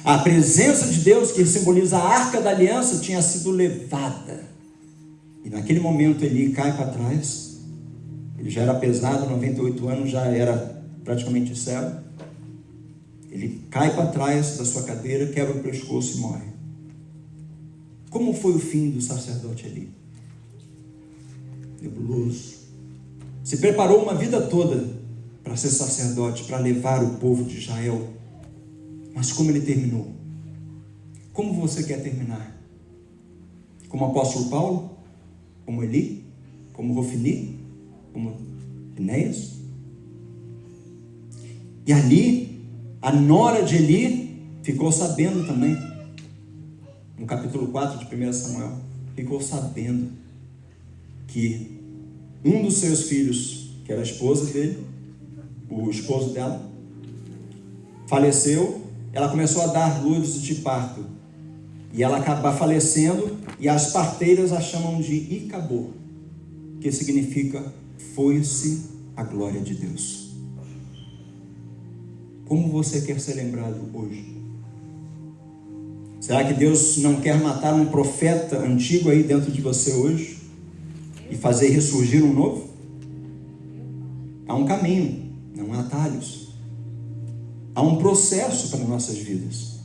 A presença de Deus, que simboliza a Arca da Aliança, tinha sido levada. E naquele momento ele cai para trás. Ele já era pesado, 98 anos, já era praticamente cego. Ele cai para trás da sua cadeira, quebra o pescoço e morre. Como foi o fim do sacerdote Eli? Nebuloso. Se preparou uma vida toda para ser sacerdote, para levar o povo de Israel. Mas como ele terminou? Como você quer terminar? Como o apóstolo Paulo? Como Eli? Como Ofni? Como Finéias? E ali, a nora de Eli ficou sabendo também. No capítulo 4 de 1 Samuel, ficou sabendo que um dos seus filhos, que era a esposa dele, o esposo dela, faleceu. Ela começou a dar luzes de parto, e ela acaba falecendo, e as parteiras a chamam de Icabô, que significa foi-se a glória de Deus. Como você quer ser lembrado hoje? Será que Deus não quer matar um profeta antigo aí dentro de você hoje e fazer ressurgir um novo? Há um caminho, não há atalhos. Há um processo para nossas vidas.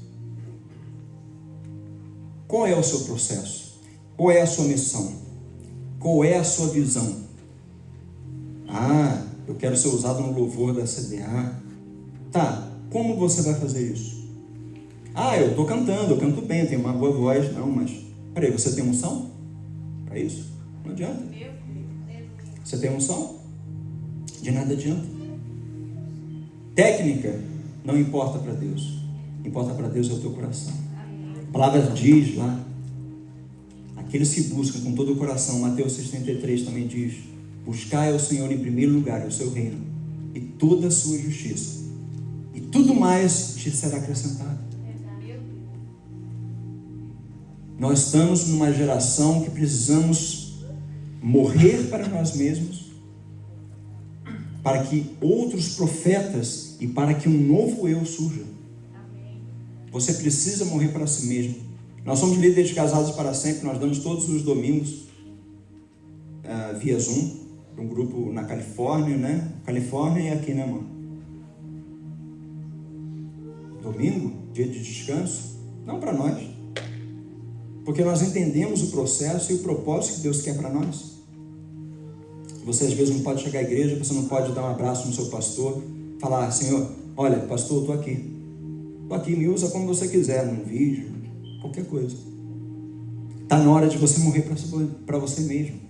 Qual é o seu processo? Qual é a sua missão? Qual é a sua visão? Ah, eu quero ser usado no louvor da CDA. Tá, como você vai fazer isso? Ah, eu estou cantando, eu canto bem, tenho uma boa voz. Não, mas peraí, você tem unção para isso? Não adianta. Você tem unção? De nada adianta. Técnica não importa para Deus. Importa para Deus é o teu coração. A palavra diz lá, aqueles que buscam com todo o coração, Mateus 6,33 também diz: buscai ao Senhor em primeiro lugar o seu reino e toda a sua justiça, e tudo mais te será acrescentado. Nós estamos numa geração que precisamos morrer para nós mesmos, para que outros profetas e para que um novo eu surja. Você precisa morrer para si mesmo. Nós somos líderes casados para sempre. Nós damos todos os domingos via Zoom, para um grupo na Califórnia, né? Califórnia e aqui, né, mano? Domingo, dia de descanso, não para nós, porque nós entendemos o processo e o propósito que Deus quer para nós. Você às vezes não pode chegar à igreja, você não pode dar um abraço no seu pastor, falar: Senhor, olha, pastor, estou aqui, me usa como você quiser, num vídeo, qualquer coisa. Está na hora de você morrer para você mesmo.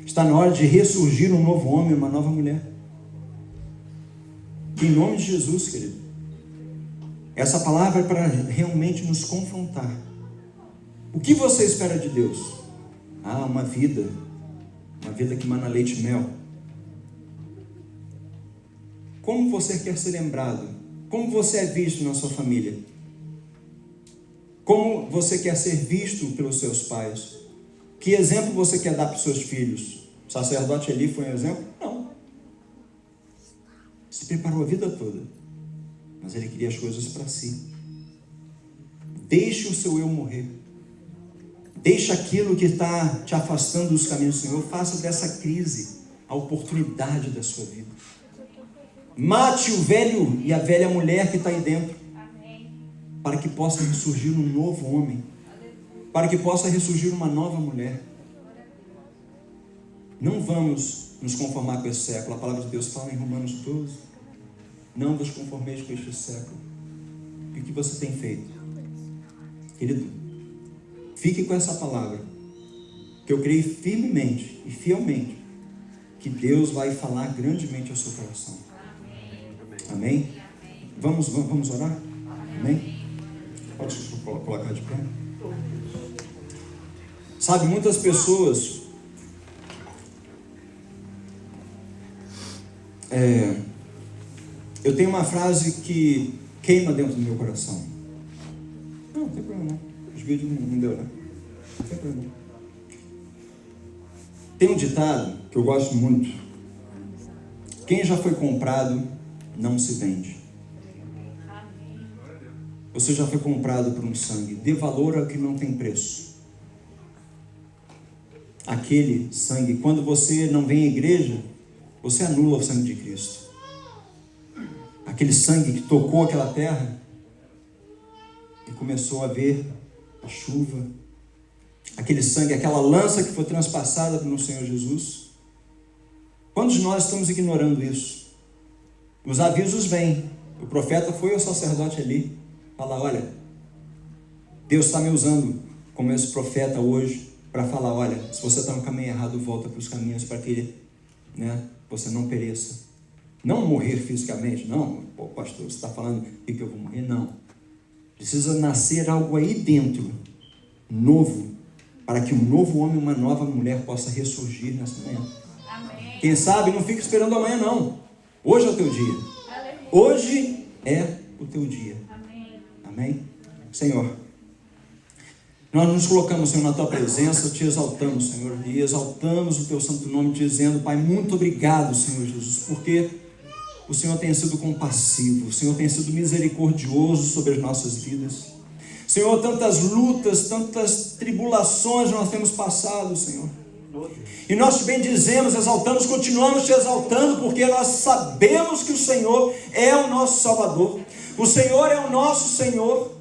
Está na hora de ressurgir um novo homem, uma nova mulher. Em nome de Jesus, querido. Essa palavra é para realmente nos confrontar. O que você espera de Deus? Uma vida que mana leite e mel. Como você quer ser lembrado? Como você é visto na sua família? Como você quer ser visto pelos seus pais? Que exemplo você quer dar para os seus filhos? O sacerdote Eli foi um exemplo? Não. Se preparou a vida toda, mas ele queria as coisas para si. Deixe o seu eu morrer. Deixa aquilo que está te afastando dos caminhos do Senhor. Faça dessa crise a oportunidade da sua vida. Mate o velho e a velha mulher que está aí dentro. Amém. Para que possa ressurgir um novo homem. Para que possa ressurgir uma nova mulher. Não vamos nos conformar com esse século. A palavra de Deus fala em Romanos 12. Não vos conformeis com este século. E o que você tem feito? Querido, fique com essa palavra, que eu creio firmemente e fielmente que Deus vai falar grandemente ao seu coração. Amém? Vamos orar? Amém? Pode colocar de pé. Sabe, muitas pessoas eu tenho uma frase que queima dentro do meu coração. Não tem problema não. Os vídeos não deu, né? Não tem problema. Tem um ditado que eu gosto muito: quem já foi comprado não se vende. Você já foi comprado por um sangue. Dê valor ao que não tem preço. Aquele sangue, quando você não vem à igreja, você anula o sangue de Cristo. Aquele sangue que tocou aquela terra e começou a ver a chuva. Aquele sangue, aquela lança que foi transpassada pelo Senhor Jesus. Quantos de nós estamos ignorando isso? Os avisos vêm. O profeta foi ao sacerdote ali falar: olha, Deus está me usando como esse profeta hoje para falar: olha, se você está no caminho errado, volta para os caminhos para que você não pereça. Não morrer fisicamente, não. Pô, pastor, você está falando que eu vou morrer? Não. Precisa nascer algo aí dentro, novo, para que um novo homem e uma nova mulher possa ressurgir nessa manhã. Amém. Quem sabe, não fica esperando amanhã, não. Hoje é o teu dia. Aleluia. Hoje é o teu dia. Amém. Amém? Senhor, nós nos colocamos, Senhor, na tua presença, te exaltamos, Senhor, e exaltamos o teu santo nome, dizendo: Pai, muito obrigado, Senhor Jesus, porque o Senhor tem sido compassivo, o Senhor tem sido misericordioso sobre as nossas vidas. Senhor, tantas lutas, tantas tribulações nós temos passado, Senhor. E nós te bendizemos, exaltamos, continuamos te exaltando, porque nós sabemos que o Senhor é o nosso Salvador. O Senhor é o nosso Senhor.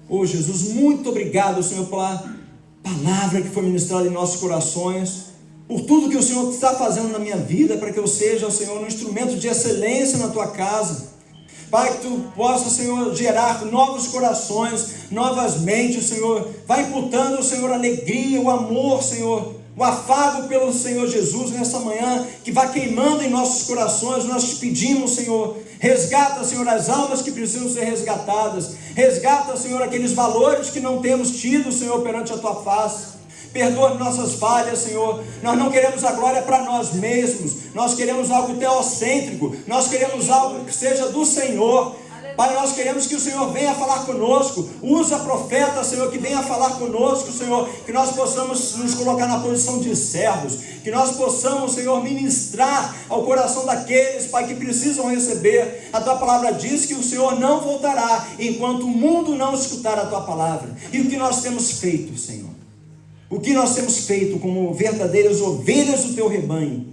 Oh Jesus, muito obrigado, Senhor, pela palavra que foi ministrada em nossos corações, por tudo que o Senhor está fazendo na minha vida, para que eu seja, Senhor, um instrumento de excelência na tua casa. Pai, que tu possa, Senhor, gerar novos corações, novas mentes, Senhor. Vai imputando, Senhor, a alegria, o amor, Senhor, o afago pelo Senhor Jesus nessa manhã, que vai queimando em nossos corações. Nós te pedimos, Senhor, resgata, Senhor, as almas que precisam ser resgatadas. Resgata, Senhor, aqueles valores que não temos tido, Senhor, perante a tua face. Perdoa nossas falhas, Senhor. Nós não queremos a glória para nós mesmos. Nós queremos algo teocêntrico. Nós queremos algo que seja do Senhor. Pai, nós queremos que o Senhor venha falar conosco. Usa profeta, Senhor, que venha falar conosco, Senhor. Que nós possamos nos colocar na posição de servos. Que nós possamos, Senhor, ministrar ao coração daqueles, Pai, que precisam receber. A tua palavra diz que o Senhor não voltará enquanto o mundo não escutar a tua palavra. E o que nós temos feito, Senhor? O que nós temos feito como verdadeiras ovelhas do teu rebanho?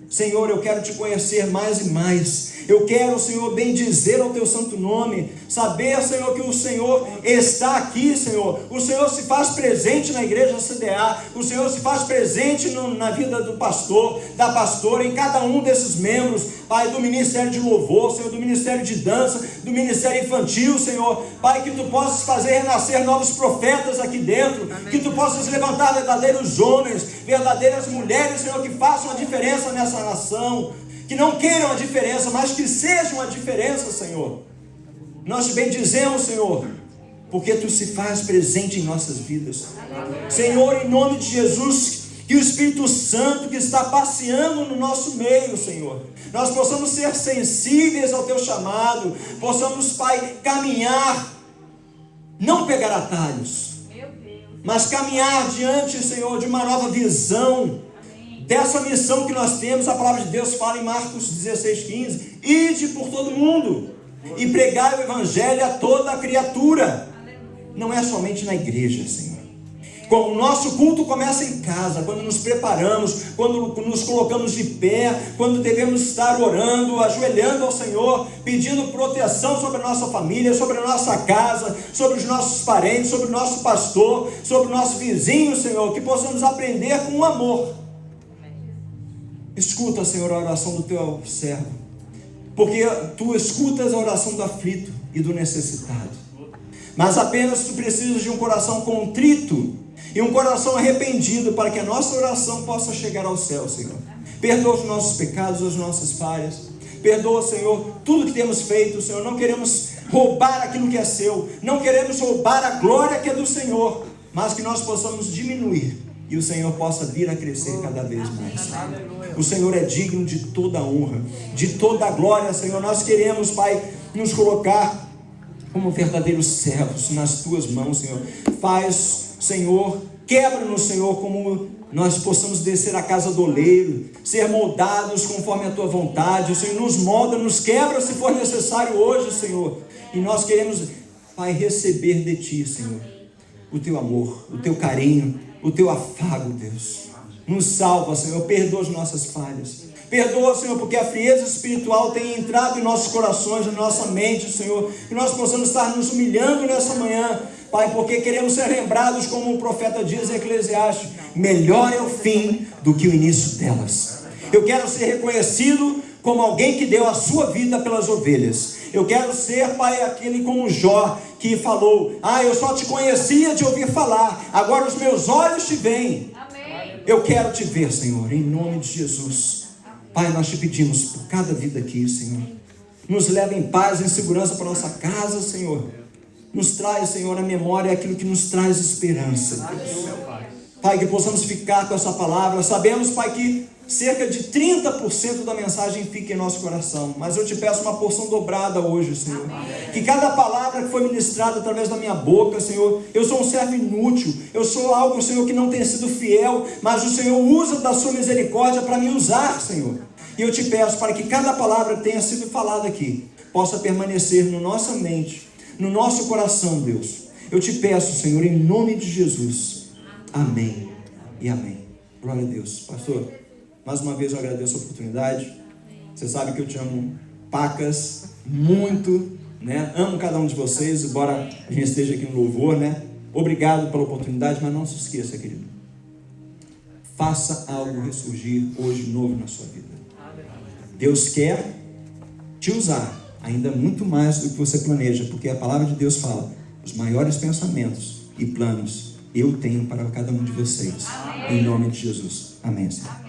Senhor, eu quero te conhecer mais e mais. Eu quero, Senhor, bendizer ao teu santo nome. Saber, Senhor, que o Senhor está aqui, Senhor. O Senhor se faz presente na igreja CDA. O Senhor se faz presente na vida do pastor, da pastora, em cada um desses membros, Pai, do ministério de louvor, Senhor, do ministério de dança, do ministério infantil, Senhor. Pai, que tu possas fazer renascer novos profetas aqui dentro. Amém. Que tu possas levantar verdadeiros homens, verdadeiras mulheres, Senhor, que façam a diferença nessa nação. Que não queiram a diferença, mas que sejam a diferença, Senhor. Nós te bendizemos, Senhor, porque tu se faz presente em nossas vidas. Amém. Senhor, em nome de Jesus, que o Espírito Santo que está passeando no nosso meio, Senhor, nós possamos ser sensíveis ao teu chamado, possamos, Pai, caminhar, não pegar atalhos, mas caminhar diante, Senhor, de uma nova visão, dessa missão que nós temos. A palavra de Deus fala em Marcos 16:15, ide por todo mundo e pregai o evangelho a toda a criatura. Não é somente na igreja, Senhor. O nosso culto começa em casa, quando nos preparamos, quando nos colocamos de pé, quando devemos estar orando, ajoelhando ao Senhor, pedindo proteção sobre a nossa família, sobre a nossa casa, sobre os nossos parentes, sobre o nosso pastor, sobre o nosso vizinho, Senhor, que possamos aprender com o amor. Escuta, Senhor, a oração do teu servo, porque tu escutas a oração do aflito e do necessitado, mas apenas tu precisas de um coração contrito e um coração arrependido para que a nossa oração possa chegar ao céu, Senhor. Perdoa os nossos pecados, as nossas falhas, perdoa, Senhor, tudo que temos feito, Senhor. Não queremos roubar aquilo que é seu, não queremos roubar a glória que é do Senhor, mas que nós possamos diminuir e o Senhor possa vir a crescer cada vez mais. O Senhor é digno de toda a honra, de toda a glória, Senhor. Nós queremos, Pai, nos colocar como verdadeiros servos nas tuas mãos, Senhor. Faz, Senhor, quebra-nos, Senhor, como nós possamos descer à casa do oleiro, ser moldados conforme a tua vontade. O Senhor nos molda, nos quebra se for necessário hoje, Senhor. E nós queremos, Pai, receber de ti, Senhor, o teu amor, o teu carinho, o teu afago, Deus. Nos salva, Senhor, perdoa as nossas falhas. Perdoa, Senhor, porque a frieza espiritual tem entrado em nossos corações, na nossa mente, Senhor. Que nós possamos estar nos humilhando nessa manhã, Pai, porque queremos ser lembrados, como o profeta diz em Eclesiastes: melhor é o fim do que o início delas. Eu quero ser reconhecido como alguém que deu a sua vida pelas ovelhas. Eu quero ser, Pai, aquele como Jó, que falou: eu só te conhecia de ouvir falar, agora os meus olhos te veem. Amém. Eu quero te ver, Senhor, em nome de Jesus. Pai, nós te pedimos por cada vida aqui, Senhor. Nos leva em paz e em segurança para nossa casa, Senhor. Nos traz, Senhor, a memória aquilo que nos traz esperança, Deus. Pai, que possamos ficar com essa palavra. Sabemos, Pai, que cerca de 30% da mensagem fica em nosso coração, mas eu te peço uma porção dobrada hoje, Senhor. Que cada palavra que foi ministrada através da minha boca, Senhor, eu sou um servo inútil, eu sou algo, Senhor, que não tem sido fiel, mas o Senhor usa da sua misericórdia para me usar, Senhor. E eu te peço para que cada palavra que tenha sido falada aqui possa permanecer na nossa mente, no nosso coração, Deus. Eu te peço, Senhor, em nome de Jesus. Amém e amém. Glória a Deus. Pastor, mais uma vez eu agradeço a oportunidade. Você sabe que eu te amo, pacas, muito, né? Amo cada um de vocês, embora a gente esteja aqui no louvor, né? Obrigado pela oportunidade, mas não se esqueça, querido. Faça algo ressurgir hoje novo na sua vida. Deus quer te usar ainda muito mais do que você planeja, porque a palavra de Deus fala: os maiores pensamentos e planos eu tenho para cada um de vocês. Em nome de Jesus. Amém, Senhor.